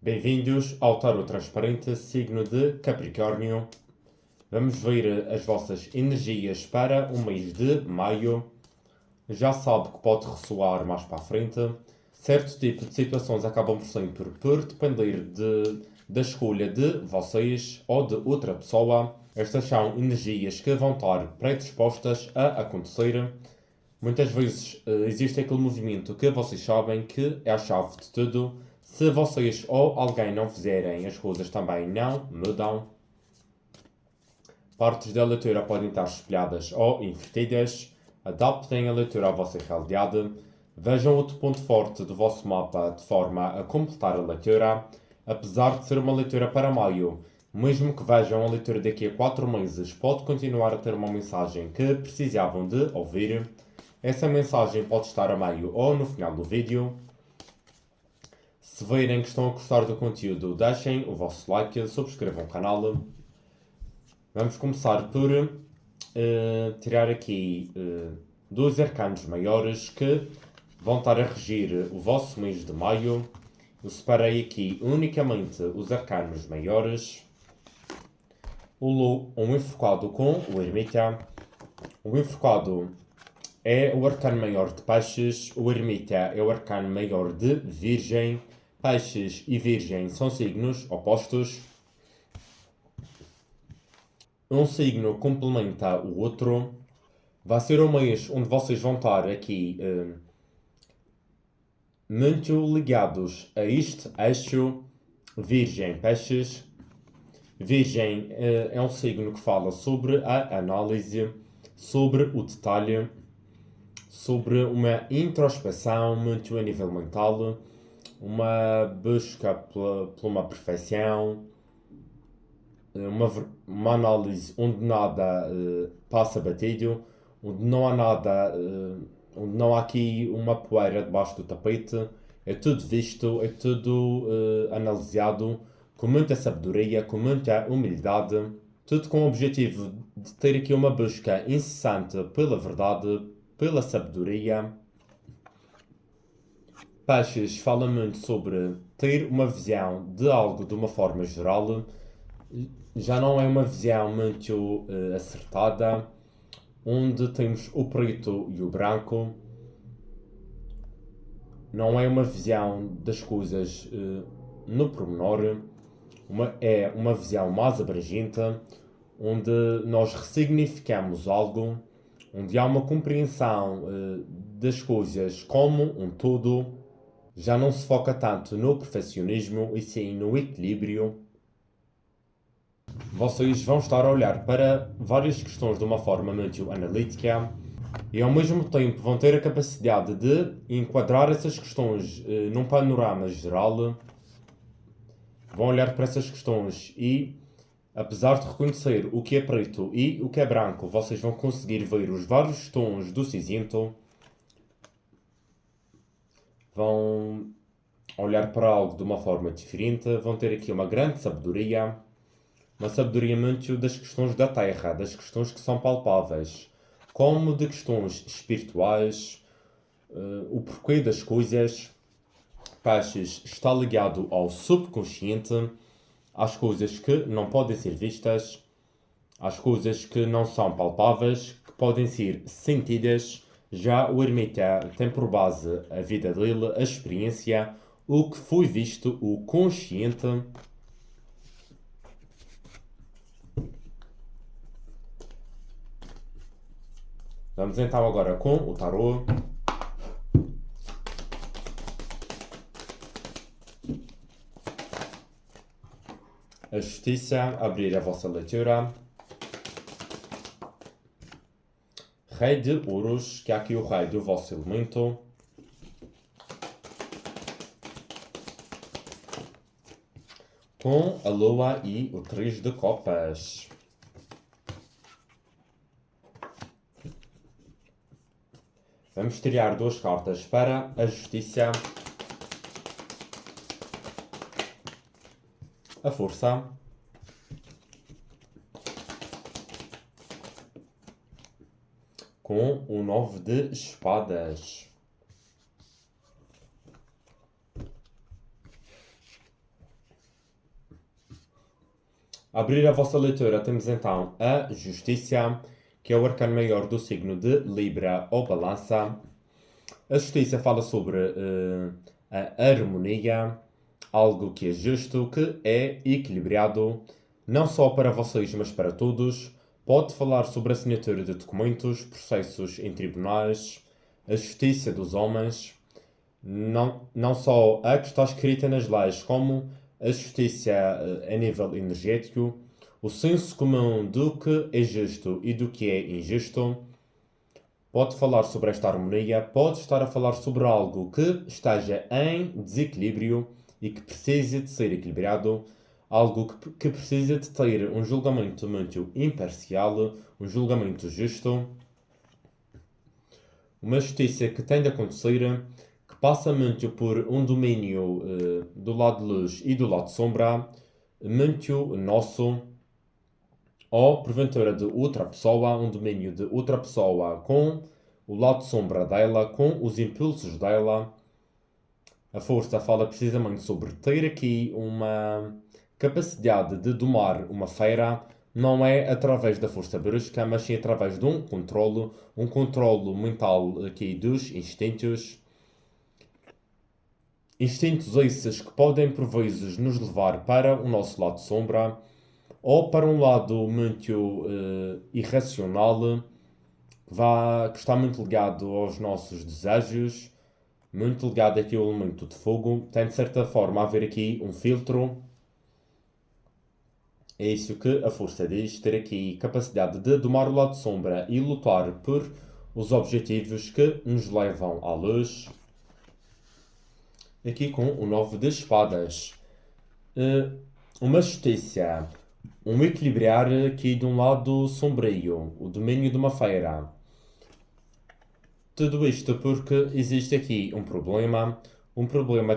Bem-vindos ao Tarot Transparente, signo de Capricórnio. Vamos ver as vossas energias para o mês de maio. Já sabe que pode ressoar mais para a frente. Certo tipo de situações acabam por sempre por depender da escolha de vocês ou de outra pessoa. Estas são energias que vão estar predispostas a acontecer. Muitas vezes existe aquele movimento que vocês sabem que é a chave de tudo. Se vocês ou alguém não fizerem, as coisas também não mudam. Partes da leitura podem estar espelhadas ou invertidas. Adaptem a leitura à vossa realidade. Vejam outro ponto forte do vosso mapa de forma a completar a leitura. Apesar de ser uma leitura para maio, mesmo que vejam a leitura daqui a 4 meses, pode continuar a ter uma mensagem que precisavam de ouvir. Essa mensagem pode estar a meio ou no final do vídeo. Se verem que estão a gostar do conteúdo, deixem o vosso like, subscrevam o canal. Vamos começar por tirar aqui dois arcanos maiores que vão estar a regir o vosso mês de maio. Eu separei aqui unicamente os arcanos maiores. Um enforcado com o ermita. O enforcado é o arcano maior de peixes, o ermita é o arcano maior de virgem. Peixes e virgem são signos opostos. Um signo complementa o outro. Vai ser um mês onde vocês vão estar aqui muito ligados a este eixo virgem-peixes. Virgem é um signo que fala sobre a análise, sobre o detalhe, sobre uma introspeção muito a nível mental, uma busca por uma perfeição, uma análise onde nada passa batido, onde não há nada, onde não há aqui uma poeira debaixo do tapete. É tudo visto, é tudo analisado com muita sabedoria, com muita humildade, tudo com o objetivo de ter aqui uma busca incessante pela verdade, pela sabedoria. Peixes fala muito sobre ter uma visão de algo de uma forma geral. Já não é uma visão muito acertada, onde temos o preto e o branco. Não é uma visão das coisas no pormenor. É uma visão mais abrangente, onde nós ressignificamos algo, onde há uma compreensão das coisas como um todo. Já não se foca tanto no perfeccionismo e sim no equilíbrio. Vocês vão estar a olhar para várias questões de uma forma muito analítica e ao mesmo tempo vão ter a capacidade de enquadrar essas questões num panorama geral. Vão olhar para essas questões e, apesar de reconhecer o que é preto e o que é branco, vocês vão conseguir ver os vários tons do cinzento. Vão olhar para algo de uma forma diferente, vão ter aqui uma grande sabedoria, uma sabedoria muito das questões da Terra, das questões que são palpáveis, como de questões espirituais, o porquê das coisas. Peixes está ligado ao subconsciente, às coisas que não podem ser vistas, às coisas que não são palpáveis, que podem ser sentidas. Já o ermita tem por base a vida dele, a experiência, o que foi visto, o consciente. Vamos então agora com o tarô. A justiça, abrir a vossa leitura. Rei de ouros, que é aqui o rei do vosso elemento. Com a lua e o 3 de copas. Vamos tirar duas cartas para a justiça. A força. Com o 9 de espadas. A abrir a vossa leitura temos então a Justiça, que é o arcano maior do signo de Libra ou Balança. A Justiça fala sobre a harmonia, algo que é justo, que é equilibrado, não só para vocês, mas para todos. Pode falar sobre a assinatura de documentos, processos em tribunais, a justiça dos homens, não só a que está escrita nas leis, como a justiça a nível energético, o senso comum do que é justo e do que é injusto. Pode falar sobre esta harmonia, pode estar a falar sobre algo que esteja em desequilíbrio e que precise de ser equilibrado, algo que precisa de ter um julgamento muito imparcial, um julgamento justo, uma justiça que tem de acontecer, que passa muito por um domínio do lado de luz e do lado de sombra, muito nosso, ou porventura de outra pessoa, um domínio de outra pessoa com o lado de sombra dela, com os impulsos dela. A força fala precisamente sobre ter aqui uma capacidade de domar uma feira, não é através da força brusca, mas sim através de um controlo mental aqui dos instintos. Instintos esses que podem por vezes nos levar para o nosso lado de sombra, ou para um lado muito irracional, que está muito ligado aos nossos desejos, muito ligado aqui ao elemento de fogo. Tem de certa forma a haver aqui um filtro. É isso que a força diz, ter aqui capacidade de domar o lado de sombra e lutar por os objetivos que nos levam à luz. Aqui com o 9 de espadas. Uma justiça, um equilibrar aqui de um lado sombrio, o domínio de uma feira. Tudo isto porque existe aqui um problema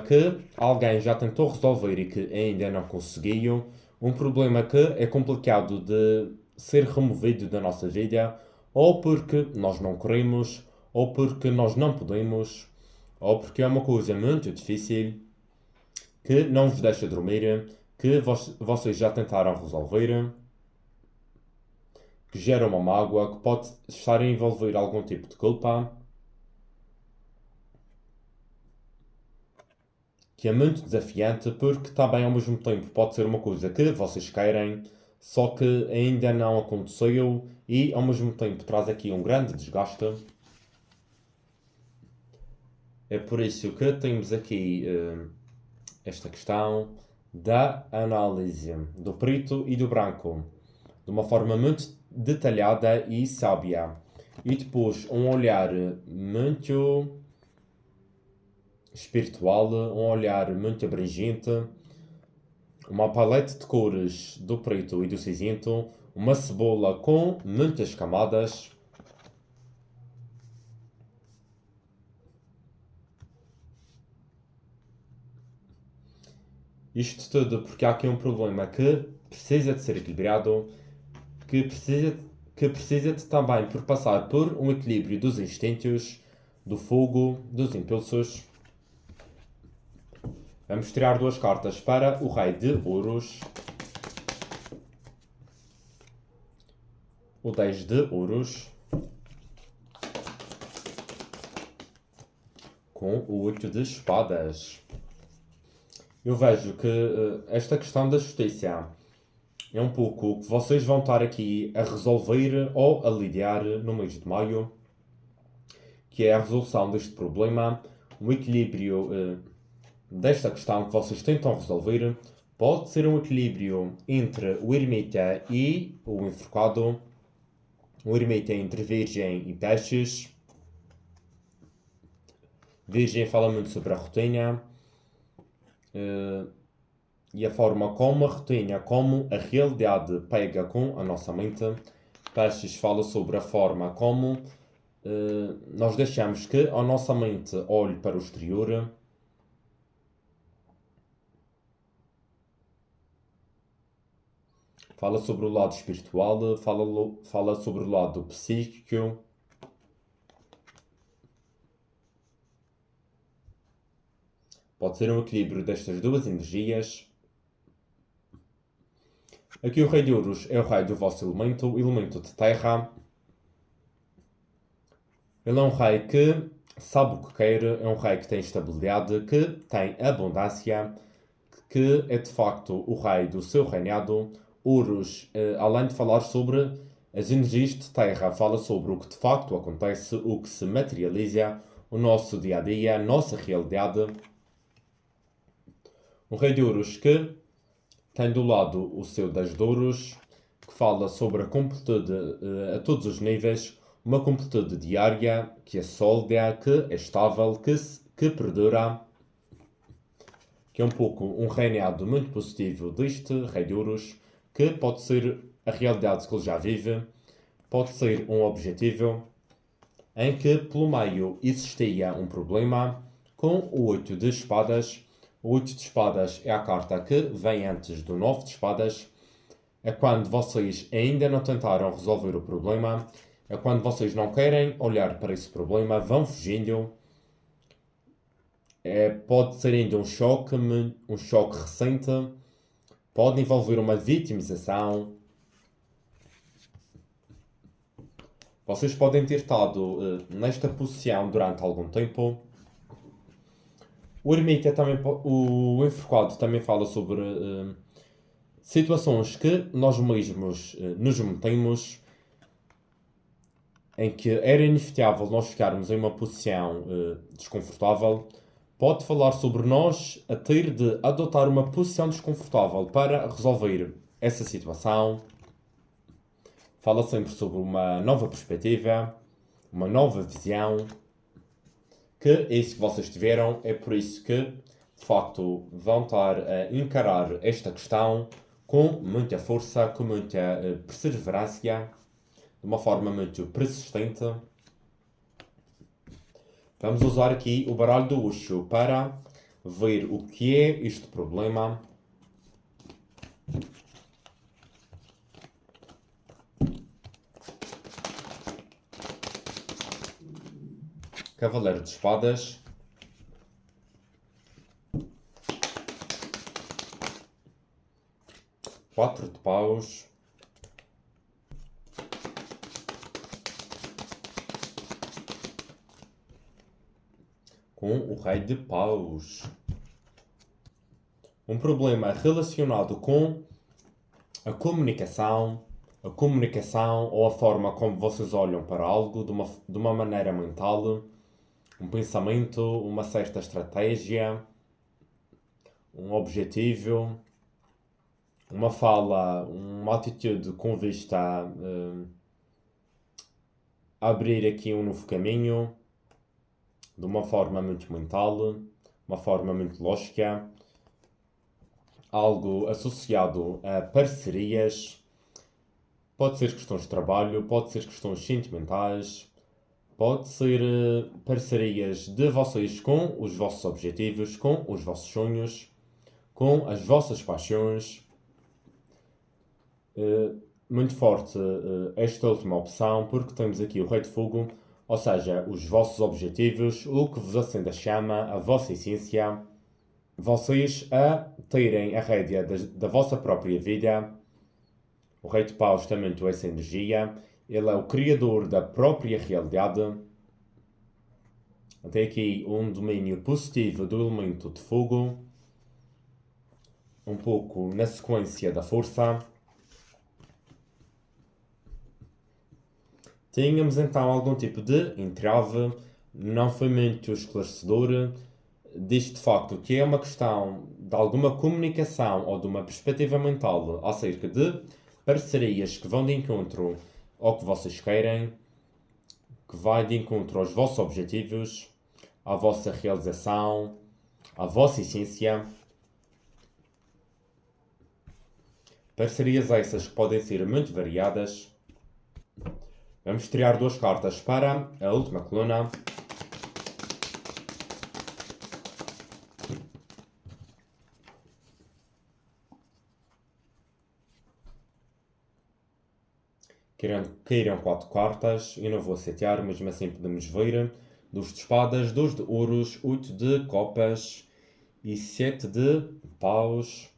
que alguém já tentou resolver e que ainda não conseguiu, um problema que é complicado de ser removido da nossa vida, ou porque nós não queremos, ou porque nós não podemos, ou porque é uma coisa muito difícil, que não vos deixa dormir, que vocês já tentaram resolver, que gera uma mágoa, que pode estar a envolver algum tipo de culpa, que é muito desafiante porque também ao mesmo tempo pode ser uma coisa que vocês querem, só que ainda não aconteceu e ao mesmo tempo traz aqui um grande desgaste. É por isso que temos aqui esta questão da análise do preto e do branco de uma forma muito detalhada e sábia. E depois um olhar muito espiritual, um olhar muito abrangente, uma palete de cores do preto e do cinzento, uma cebola com muitas camadas. Isto tudo porque há aqui um problema que precisa de ser equilibrado, que precisa de também por passar por um equilíbrio dos instintos, do fogo, dos impulsos. Vamos tirar duas cartas para o Rei de Ouros, o 10 de Ouros, com o 8 de Espadas. Eu vejo que esta questão da justiça é um pouco o que vocês vão estar aqui a resolver ou a lidiar no mês de maio, que é a resolução deste problema, um equilíbrio desta questão que vocês tentam resolver. Pode ser um equilíbrio entre o ermita e o enforcado, o ermita entre virgem e peixes. Virgem fala muito sobre a rotina e a forma como a rotina, como a realidade pega com a nossa mente. Peixes fala sobre a forma como nós deixamos que a nossa mente olhe para o exterior. Fala sobre o lado espiritual, fala sobre o lado psíquico. Pode ser um equilíbrio destas duas energias. Aqui o rei de ouros é o rei do vosso elemento, elemento de terra. Ele é um rei que sabe o que quer, é um rei que tem estabilidade, que tem abundância, que é de facto o rei do seu reinado. Ouros, além de falar sobre as energias de terra, fala sobre o que de facto acontece, o que se materializa, o nosso dia a dia, a nossa realidade. Um rei de ouros que tem do lado o seu 10 de ouros, que fala sobre a completude a todos os níveis, uma completude diária, que é sólida, que é estável, que perdura, que é um pouco um reinado muito positivo deste rei de ouros, que pode ser a realidade que ele já vive, pode ser um objetivo, em que pelo meio existia um problema com o 8 de espadas. O 8 de espadas é a carta que vem antes do 9 de espadas. É quando vocês ainda não tentaram resolver o problema. É quando vocês não querem olhar para esse problema, vão fugindo. Pode ser ainda um choque recente. Pode envolver uma vitimização. Vocês podem ter estado nesta posição durante algum tempo. O ermita também, o enforcado também fala sobre situações que nós mesmos nos metemos, em que era inevitável nós ficarmos em uma posição desconfortável. Pode falar sobre nós a ter de adotar uma posição desconfortável para resolver essa situação. Fala sempre sobre uma nova perspectiva, uma nova visão, que é isso que vocês tiveram, é por isso que, de facto, vão estar a encarar esta questão com muita força, com muita perseverança, de uma forma muito persistente. Vamos usar aqui o baralho do Uxo para ver o que é este problema. Cavaleiro de espadas. Quatro de paus. Com o rei de paus. Um problema relacionado com a comunicação ou a forma como vocês olham para algo de uma maneira mental, um pensamento, uma certa estratégia, um objetivo, uma fala, uma atitude com vista a abrir aqui um novo caminho, de uma forma muito mental, uma forma muito lógica, algo associado a parcerias, pode ser questões de trabalho, pode ser questões sentimentais, pode ser parcerias de vocês com os vossos objetivos, com os vossos sonhos, com as vossas paixões. Muito forte esta última opção, porque temos aqui o Rei de Fogo, ou seja, os vossos objetivos, o que vos acende a chama, a vossa essência, vocês a terem a rédea da vossa própria vida. O Rei de Paus tem muito essa energia, ele é o criador da própria realidade. Tem aqui um domínio positivo do elemento de fogo, um pouco na sequência da força. Tínhamos então algum tipo de entrave, não foi muito esclarecedor. Diz de facto que é uma questão de alguma comunicação ou de uma perspectiva mental acerca de parcerias que vão de encontro ao que vocês querem, que vai de encontro aos vossos objetivos, à vossa realização, à vossa essência. Parcerias essas que podem ser muito variadas. Vamos tirar duas cartas para a última coluna. Caíram 4 cartas, eu não vou setear, mesmo assim podemos ver. 2 de espadas, 2 de ouros, 8 de copas e 7 de paus.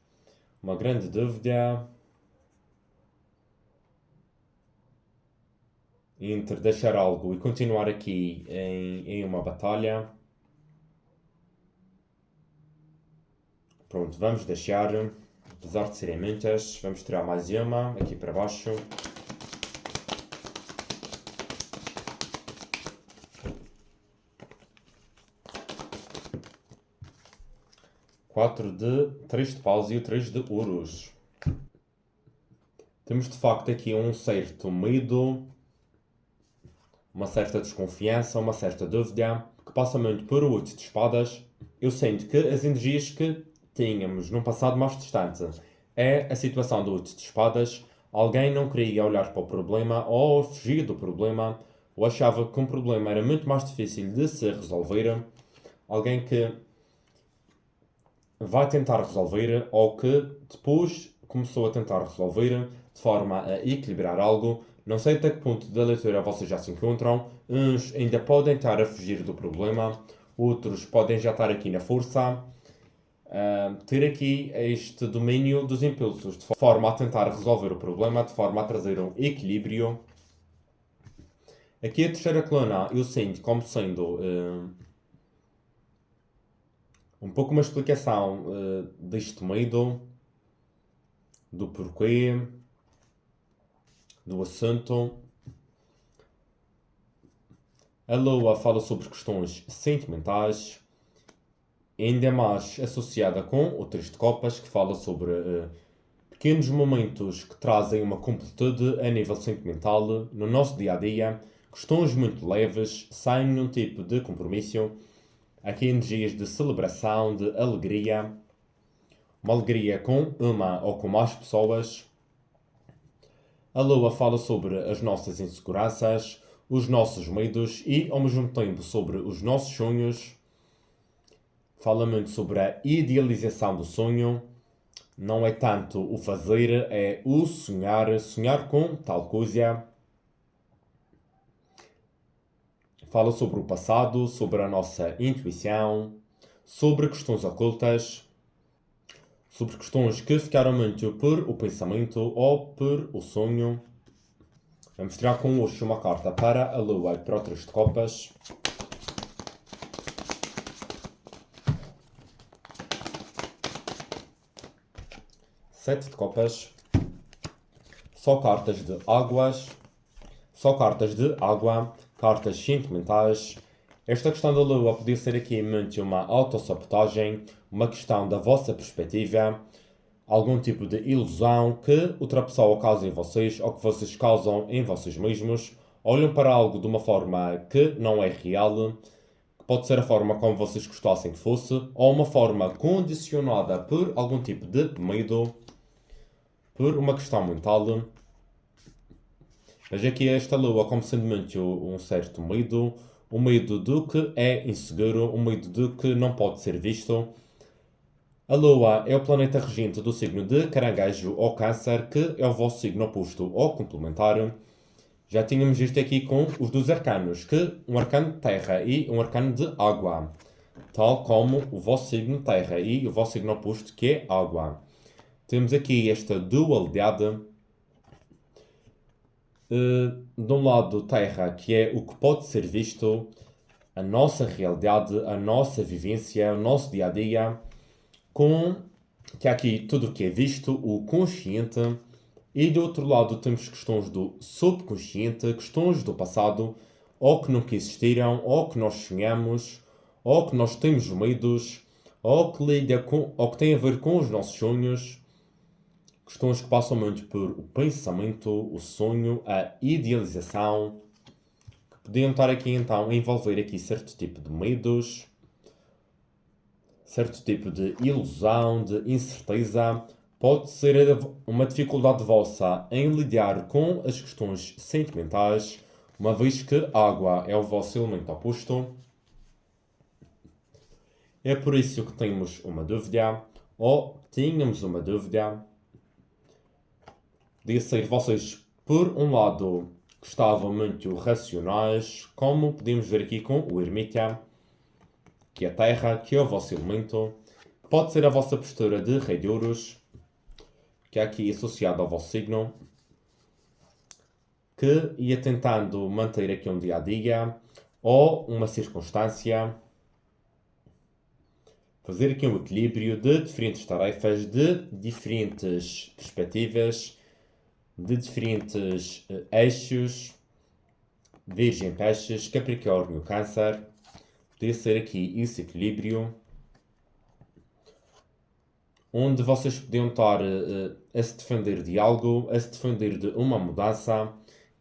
Uma grande dúvida. entre deixar algo e continuar aqui em uma batalha. Pronto, vamos deixar, apesar de serem muitas, vamos tirar mais uma aqui para baixo. Três de paus e o 3 de ouros. Temos de facto aqui um certo medo, uma certa desconfiança, uma certa dúvida, que passa muito por o 8 de espadas. Eu sinto que as energias que tínhamos num passado mais distante é a situação do 8 de espadas. Alguém não queria olhar para o problema ou fugir do problema, ou achava que um problema era muito mais difícil de se resolver. Alguém que vai tentar resolver ou que depois começou a tentar resolver de forma a equilibrar algo. Não sei até que ponto da leitura vocês já se encontram. Uns ainda podem estar a fugir do problema, outros podem já estar aqui na força. Ter aqui este domínio dos impulsos, de forma a tentar resolver o problema, de forma a trazer um equilíbrio. Aqui a terceira coluna eu sinto como sendo um pouco uma explicação deste medo, do porquê, do assunto. A lua fala sobre questões sentimentais, ainda mais associada com o 3 de copas, que fala sobre pequenos momentos que trazem uma completude a nível sentimental no nosso dia-a-dia, questões muito leves, sem nenhum tipo de compromisso. Aqui energias de celebração, de alegria, uma alegria com uma ou com mais pessoas. A lua fala sobre as nossas inseguranças, os nossos medos e, ao mesmo tempo, sobre os nossos sonhos. Fala muito sobre a idealização do sonho. Não é tanto o fazer, é o sonhar, sonhar com tal coisa. Fala sobre o passado, sobre a nossa intuição, sobre questões ocultas, sobre questões que ficaram muito por o pensamento ou por o sonho. Vamos tirar com hoje uma carta para a lua e para o 3 de copas. Sete de copas. Só cartas de águas. Só cartas de água. Cartas sentimentais. Esta questão da lua podia ser aqui muito uma autossabotagem, uma questão da vossa perspectiva, algum tipo de ilusão que outra pessoa causa em vocês ou que vocês causam em vocês mesmos. Olham para algo de uma forma que não é real, que pode ser a forma como vocês gostassem que fosse, ou uma forma condicionada por algum tipo de medo, por uma questão mental. Veja aqui esta lua como sendo muito um certo medo, um medo do que é inseguro, um medo do que não pode ser visto. A lua é o planeta regente do signo de Caranguejo ou Câncer, que é o vosso signo oposto ou complementar. Já tínhamos visto aqui com os dois arcanos, que um arcano de terra e um arcano de água, tal como o vosso signo terra e o vosso signo oposto, que é água. Temos aqui esta dualidade. De um lado, terra, que é o que pode ser visto, a nossa realidade, a nossa vivência, o nosso dia-a-dia, com que há aqui tudo o que é visto, o consciente, e do outro lado temos questões do subconsciente, questões do passado, ou que nunca existiram, ou que nós sonhamos, ou que nós temos medos, ou que tem a ver com os nossos sonhos. Questões que passam muito por o pensamento, o sonho, a idealização, que podiam estar aqui então a envolver aqui certo tipo de medos, certo tipo de ilusão, de incerteza. Pode ser uma dificuldade vossa em lidar com as questões sentimentais, uma vez que a água é o vosso elemento oposto. É por isso que temos uma dúvida, ou tínhamos uma dúvida. Podia ser vocês, por um lado, que estavam muito racionais, como podemos ver aqui com o ermita, que é a terra, que é o vosso elemento. Pode ser a vossa postura de rei de ouros, que é aqui associado ao vosso signo, que ia tentando manter aqui um dia a dia ou uma circunstância, fazer aqui um equilíbrio de diferentes tarefas, de diferentes perspectivas, de diferentes eixos, Virgem, Peixes, Capricórnio, Câncer. Poderia ser aqui esse equilíbrio, onde vocês podiam estar a se defender de algo, a se defender de uma mudança,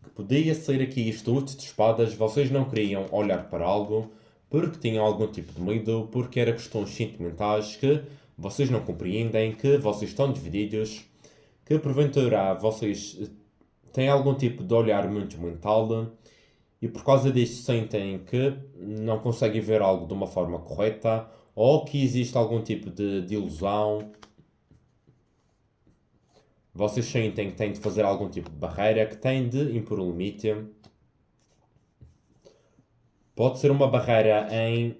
que podia ser aqui isto 8 de espadas, vocês não queriam olhar para algo, porque tinham algum tipo de medo, porque era questões sentimentais que vocês não compreendem, que vocês estão divididos, que porventura vocês têm algum tipo de olhar muito mental e por causa disso sentem que não conseguem ver algo de uma forma correta ou que existe algum tipo de ilusão. Vocês sentem que têm de fazer algum tipo de barreira, que têm de impor um limite. Pode ser uma barreira em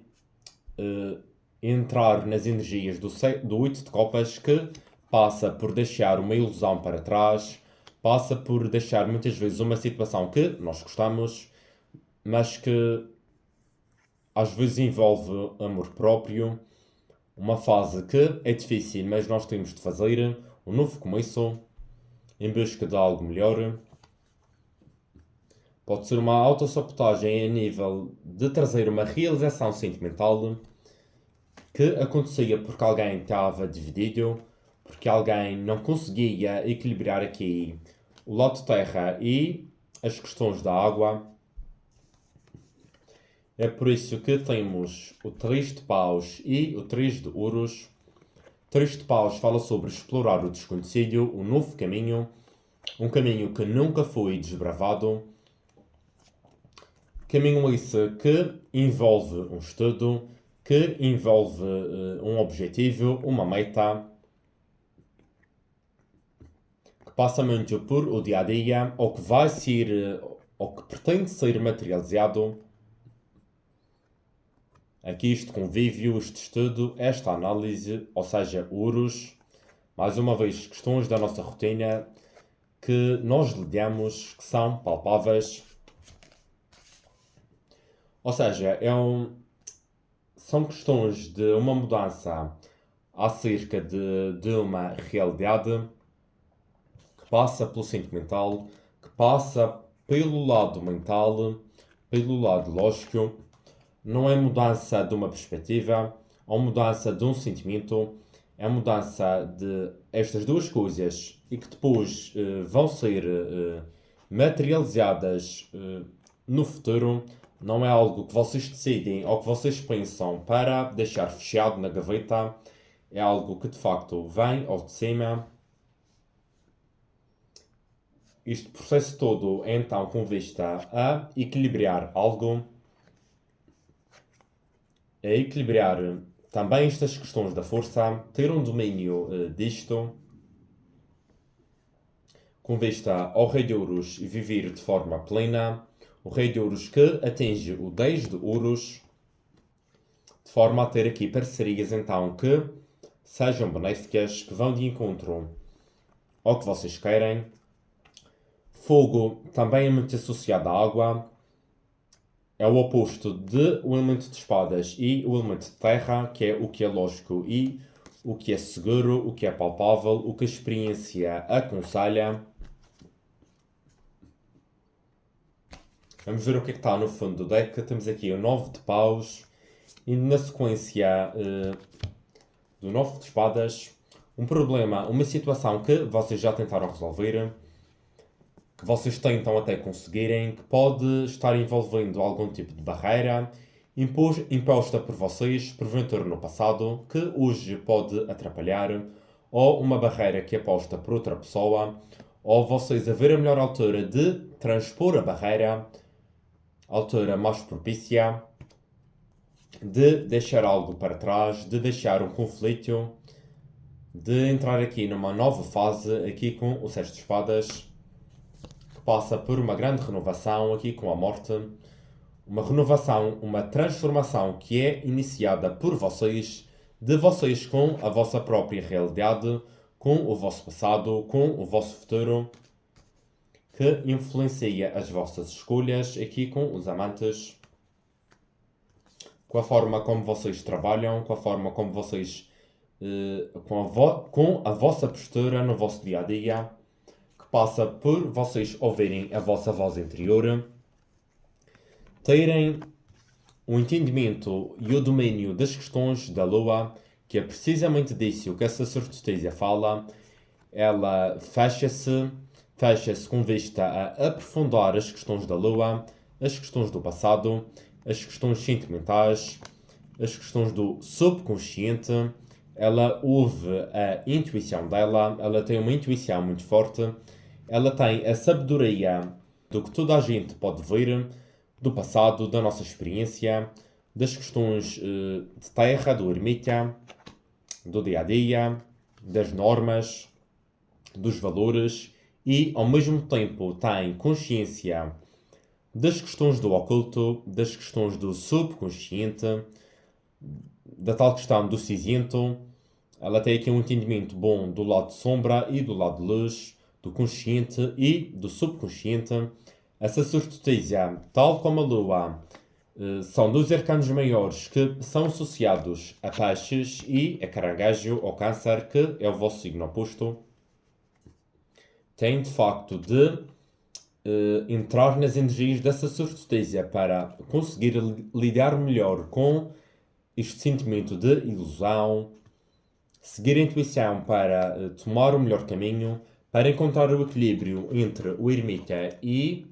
entrar nas energias do 8 de copas, que passa por deixar uma ilusão para trás, passa por deixar muitas vezes uma situação que nós gostamos, mas que às vezes envolve amor próprio, uma fase que é difícil, mas nós temos de fazer, um novo começo, em busca de algo melhor. Pode ser uma autossabotagem a nível de trazer uma realização sentimental que acontecia porque alguém estava dividido, porque alguém não conseguia equilibrar aqui o lado de terra e as questões da água. É por isso que temos o 3 de paus e o 3 de ouros. O 3 de paus fala sobre explorar o desconhecido, um novo caminho, um caminho que nunca foi desbravado. Caminho esse que envolve um estudo, que envolve um objetivo, uma meta, que passa muito por o dia a dia, ou que vai ser, ou que pretende ser materializado. Aqui este convívio, este estudo, esta análise, ou seja, ouros, mais uma vez, questões da nossa rotina que nós lidamos, que são palpáveis. Ou seja, são questões de uma mudança acerca de uma realidade que passa pelo sentimental, que passa pelo lado mental, pelo lado lógico. Não é mudança de uma perspectiva, ou mudança de um sentimento, é mudança de estas duas coisas e que depois vão ser materializadas no futuro. Não é algo que vocês decidem ou que vocês pensam para deixar fechado na gaveta. É algo que de facto vem ao de cima. Este processo todo é então com vista a equilibrar algo, a equilibrar também estas questões da força, ter um domínio disto, com vista ao Rei de Ouros viver de forma plena, o Rei de Ouros que atinge o 10 de Ouros, de forma a ter aqui parcerias então que sejam benéficas, que vão de encontro ao que vocês querem. Fogo também é muito associado à água, é o oposto de o elemento de espadas e o elemento de terra, que é o que é lógico e o que é seguro, o que é palpável, o que a experiência aconselha. Vamos ver o que é que está no fundo do deck. Temos aqui o 9 de paus e na sequência do 9 de espadas, um problema, uma situação que vocês já tentaram resolver, que vocês tentam até conseguirem, que pode estar envolvendo algum tipo de barreira imposta por vocês, porventura no passado, que hoje pode atrapalhar, ou uma barreira que é posta por outra pessoa, ou vocês a ver a melhor altura de transpor a barreira, a altura mais propícia, de deixar algo para trás, de deixar um conflito, de entrar aqui numa nova fase, aqui com o 6 de espadas, passa por uma grande renovação aqui com a morte, uma renovação, uma transformação que é iniciada por vocês, de vocês com a vossa própria realidade, com o vosso passado, com o vosso futuro. que influencia as vossas escolhas aqui com os amantes, com a forma como vocês trabalham, com a forma como vocês, com a vossa postura no vosso dia a dia, que passa por vocês ouvirem a vossa voz interior, terem o entendimento e o domínio das questões da Lua, que é precisamente disso que essa sacerdotisa fala. Ela fecha-se com vista a aprofundar as questões da Lua, as questões do passado, as questões sentimentais, as questões do subconsciente. Ela ouve a intuição dela, ela tem uma intuição muito forte, ela tem a sabedoria do que toda a gente pode ver, do passado, da nossa experiência, das questões de terra, do ermita, do dia a dia, das normas, dos valores e, ao mesmo tempo, tem consciência das questões do oculto, das questões do subconsciente, da tal questão do cinzento. Ela tem aqui um entendimento bom do lado de sombra e do lado de luz, do consciente e do subconsciente. A sacerdotisa, tal como a Lua, são dois arcanos maiores que são associados a peixes e a caranguejo ou câncer, que é o vosso signo oposto. Tem de facto de entrar nas energias dessa sacerdotisa para conseguir lidar melhor com este sentimento de ilusão, seguir a intuição para tomar o melhor caminho, para encontrar o equilíbrio entre o ermita e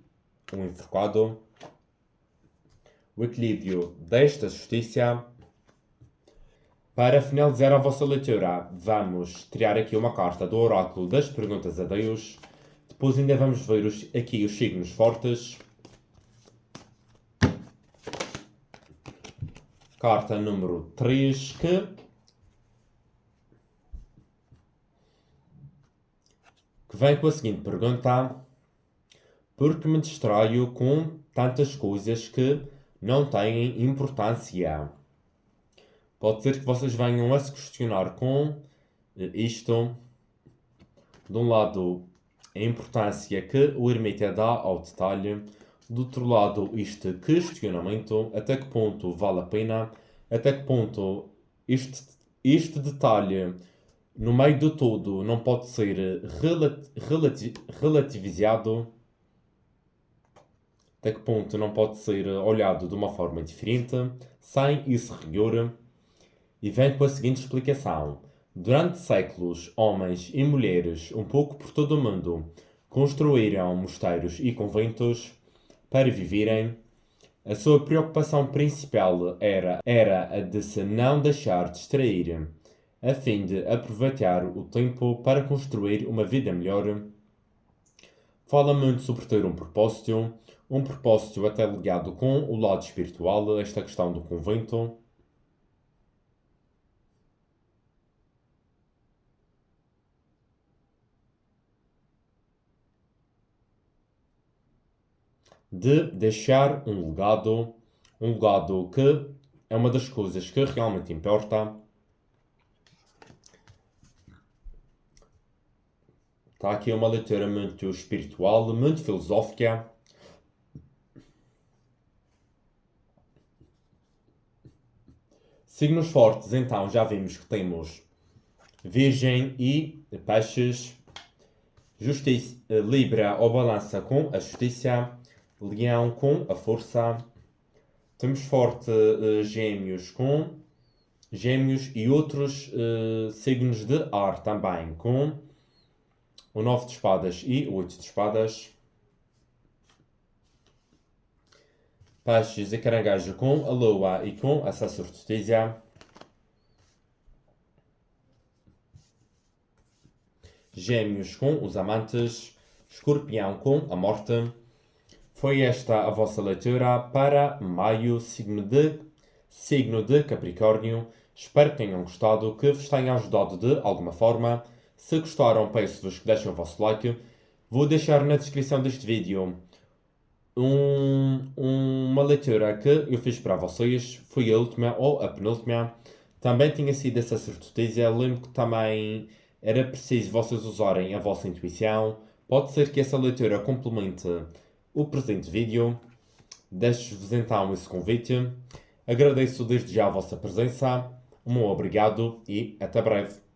o enforcado, o equilíbrio desta justiça. Para finalizar a vossa leitura, vamos tirar aqui uma carta do oráculo das perguntas a Deus. Depois ainda vamos ver aqui os signos fortes. Carta número 3, que vem com a seguinte pergunta: por que me distraio com tantas coisas que não têm importância? Pode ser que vocês venham a se questionar com isto. De um lado, a importância que o ermita dá ao detalhe. Do outro lado, este questionamento, até que ponto vale a pena, até que ponto este detalhe, no meio de tudo, não pode ser relativizado, até que ponto não pode ser olhado de uma forma diferente, sem esse rigor. E vem com a seguinte explicação: durante séculos, homens e mulheres, um pouco por todo o mundo, construíram mosteiros e conventos para viverem. A sua preocupação principal era a de se não deixar distrair, a fim de aproveitar o tempo para construir uma vida melhor. Fala muito sobre ter um propósito até ligado com o lado espiritual, esta questão do convento. De deixar um legado que é uma das coisas que realmente importa. Está aqui uma leitura muito espiritual, muito filosófica. Signos fortes, então, já vimos que temos Virgem e Peixes, Libra ou Balança com a justiça, Leão com a força. Temos forte Gêmeos com Gêmeos e outros signos de ar também, com o 9 de espadas e o 8 de espadas. Peixes e caranguejo com a lua e com a sacerdotisa. Gêmeos com os amantes. Escorpião com a morte. Foi esta a vossa leitura para maio, signo de Capricórnio. Espero que tenham gostado, que vos tenha ajudado de alguma forma. Se gostaram, peço-vos que deixem o vosso like. Vou deixar na descrição deste vídeo uma leitura que eu fiz para vocês. Foi a última ou a penúltima. Também tinha sido essa sacerdotisa. Lembro que também era preciso vocês usarem a vossa intuição Pode ser que essa leitura complemente o presente vídeo. Deixo-vos então esse convite. Agradeço desde já a vossa presença. Um obrigado e até breve.